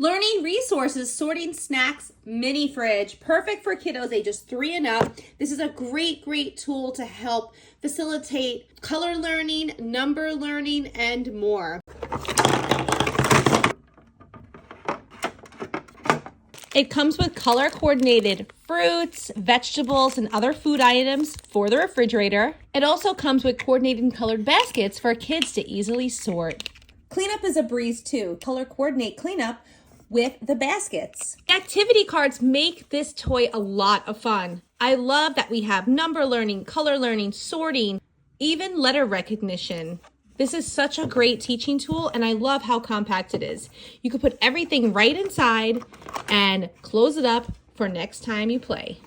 Learning resources, sorting snacks, mini fridge, perfect for kiddos ages 3 and up. This is a great tool to help facilitate color learning, number learning, and more. It comes with color coordinated fruits, vegetables, and other food items for the refrigerator. It also comes with coordinated colored baskets for kids to easily sort. Cleanup is a breeze too. Color coordinate cleanup with the baskets. Activity cards make this toy a lot of fun. I love that we have number learning, color learning, sorting, even letter recognition. This is such a great teaching tool, and I love how compact it is. You can put everything right inside and close it up for next time you play.